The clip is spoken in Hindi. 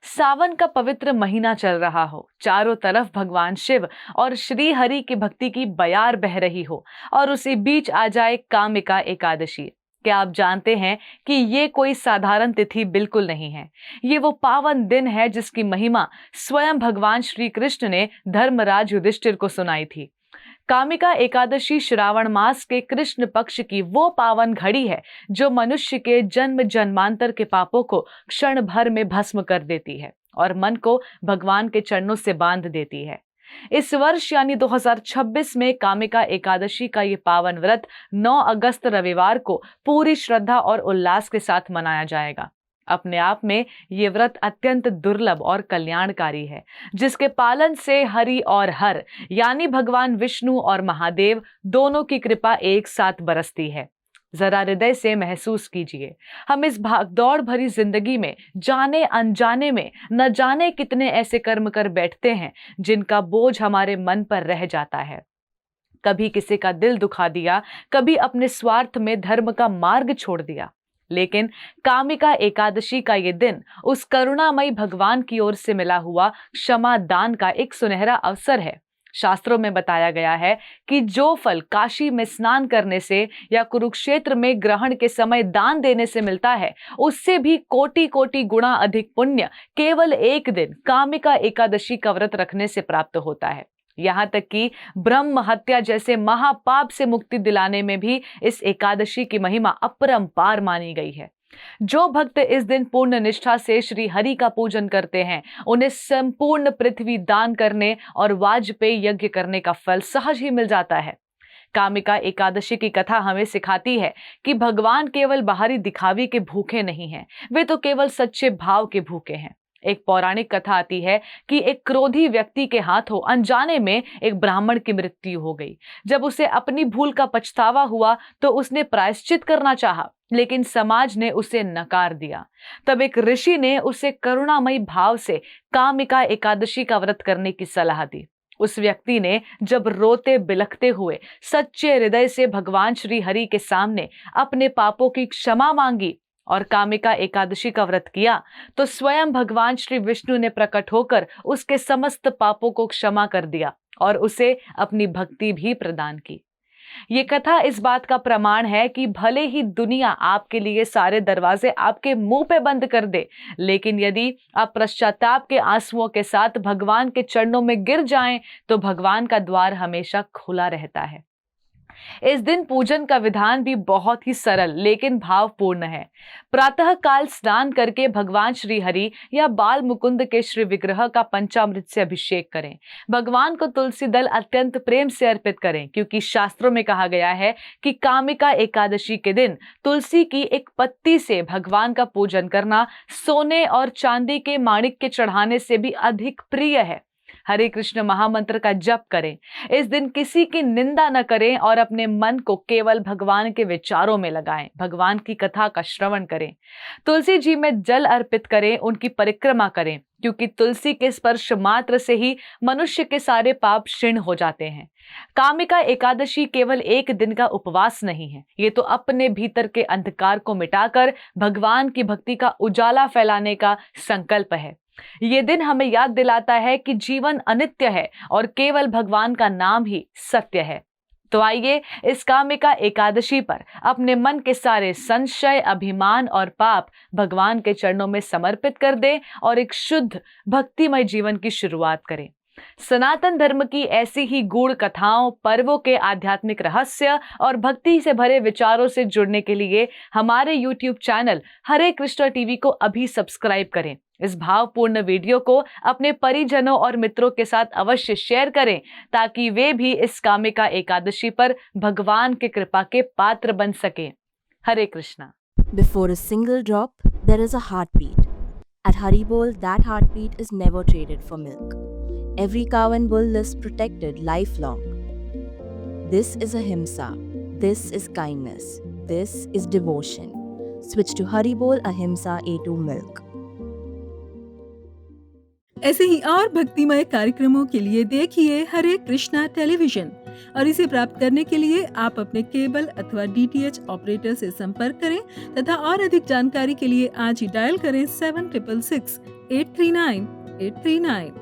सावन का पवित्र महीना चल रहा हो, चारों तरफ भगवान शिव और श्री हरि की भक्ति की बयार बह रही हो और उसी बीच आ जाए कामिका एकादशी। क्या आप जानते हैं कि ये कोई साधारण तिथि बिल्कुल नहीं है। ये वो पावन दिन है जिसकी महिमा स्वयं भगवान श्री कृष्ण ने धर्मराज युधिष्ठिर को सुनाई थी। कामिका एकादशी श्रावण मास के कृष्ण पक्ष की वो पावन घड़ी है जो मनुष्य के जन्म जन्मांतर के पापों को क्षण भर में भस्म कर देती है और मन को भगवान के चरणों से बांध देती है। इस वर्ष यानी 2026 में कामिका एकादशी का ये पावन व्रत 9 अगस्त रविवार को पूरी श्रद्धा और उल्लास के साथ मनाया जाएगा। अपने आप में ये व्रत अत्यंत दुर्लभ और कल्याणकारी है, जिसके पालन से हरि और हर यानी भगवान विष्णु और महादेव दोनों की कृपा एक साथ बरसती है। जरा हृदय से महसूस कीजिए, हम इस भागदौड़ भरी जिंदगी में जाने अनजाने में न जाने कितने ऐसे कर्म कर बैठते हैं जिनका बोझ हमारे मन पर रह जाता है। कभी किसी का दिल दुखा दिया, कभी अपने स्वार्थ में धर्म का मार्ग छोड़ दिया। लेकिन कामिका एकादशी का ये दिन उस करुणामयी भगवान की ओर से मिला हुआ क्षमा दान का एक सुनहरा अवसर है। शास्त्रों में बताया गया है कि जो फल काशी में स्नान करने से या कुरुक्षेत्र में ग्रहण के समय दान देने से मिलता है, उससे भी कोटि कोटि गुणा अधिक पुण्य केवल एक दिन कामिका एकादशी का व्रत रखने से प्राप्त होता है। यहाँ तक कि ब्रह्म हत्या जैसे महापाप से मुक्ति दिलाने में भी इस एकादशी की महिमा अपरंपार मानी गई है। जो भक्त इस दिन पूर्ण निष्ठा से श्री हरि का पूजन करते हैं, उन्हें संपूर्ण पृथ्वी दान करने और वाजपेयी यज्ञ करने का फल सहज ही मिल जाता है। कामिका एकादशी की कथा हमें सिखाती है कि भगवान केवल बाहरी दिखावे के भूखे नहीं हैं, वे तो केवल सच्चे भाव के भूखे हैं। एक पौराणिक कथा आती है कि एक क्रोधी व्यक्ति के हाथों अनजाने में एक ब्राह्मण की मृत्यु हो गई। जब उसे अपनी भूल का पछतावा हुआ तो उसने प्रायश्चित करना चाहा, लेकिन समाज ने उसे नकार दिया। तब एक ऋषि ने उसे करुणामयी भाव से कामिका एकादशी का व्रत करने की सलाह दी। उस व्यक्ति ने जब रोते बिलखते हुए सच्चे हृदय से भगवान श्री हरि के सामने अपने पापों की क्षमा मांगी और कामिका एकादशी का व्रत किया, तो स्वयं भगवान श्री विष्णु ने प्रकट होकर उसके समस्त पापों को क्षमा कर दिया और उसे अपनी भक्ति भी प्रदान की। ये कथा इस बात का प्रमाण है कि भले ही दुनिया आपके लिए सारे दरवाजे आपके मुंह पे बंद कर दे, लेकिन यदि आप पश्चाताप के आंसुओं के साथ भगवान के चरणों में गिर जाएं, तो भगवान का द्वार हमेशा खुला रहता है। इस दिन पूजन का विधान भी बहुत ही सरल लेकिन भावपूर्ण है। प्रातः काल स्नान करके भगवान श्री हरि या बाल मुकुंद के श्री विग्रह का पंचामृत से अभिषेक करें। भगवान को तुलसी दल अत्यंत प्रेम से अर्पित करें, क्योंकि शास्त्रों में कहा गया है कि कामिका एकादशी के दिन तुलसी की एक पत्ती से भगवान का पूजन करना सोने और चांदी के माणिक्य चढ़ाने से भी अधिक प्रिय है। हरे कृष्ण महामंत्र का जप करें। इस दिन किसी की निंदा न करें और अपने मन को केवल भगवान के विचारों में लगाएं। भगवान की कथा का श्रवण करें। तुलसी जी में जल अर्पित करें, उनकी परिक्रमा करें, क्योंकि तुलसी के स्पर्श मात्र से ही मनुष्य के सारे पाप क्षीण हो जाते हैं। कामिका एकादशी केवल एक दिन का उपवास नहीं है, ये तो अपने भीतर के अंधकार को मिटाकर भगवान की भक्ति का उजाला फैलाने का संकल्प है। ये दिन हमें याद दिलाता है कि जीवन अनित्य है और केवल भगवान का नाम ही सत्य है। तो आइए इस कामिका एकादशी पर अपने मन के सारे संशय, अभिमान और पाप भगवान के चरणों में समर्पित कर दें और एक शुद्ध भक्तिमय जीवन की शुरुआत करें। सनातन धर्म की ऐसी ही गूढ़ कथाओं, पर्वों के आध्यात्मिक रहस्य और भक्ति से भरे विचारों से जुड़ने के लिए हमारे YouTube चैनल हरे कृष्णा टीवी को अभी सब्सक्राइब करें। इस भावपूर्ण वीडियो को अपने परिजनों और मित्रों के साथ अवश्य शेयर करें, ताकि वे भी इस कामिका एकादशी पर भगवान के कृपा के पात्र बन सकें। हरे Krishna. Before a single drop, there is a heartbeat. At Haribol, that heartbeat is never traded for milk. Every cow and bull lives protected lifelong. This is ahimsa. This is kindness. This is devotion. Switch to Haribol Ahimsa A2 milk. ऐसे ही और भक्तिमय कार्यक्रमों के लिए देखिए हरे कृष्णा टेलीविजन। और इसे प्राप्त करने के लिए आप अपने केबल अथवा DTH ऑपरेटर से संपर्क करें तथा और अधिक जानकारी के लिए आज ही डायल करें 7666 839 839।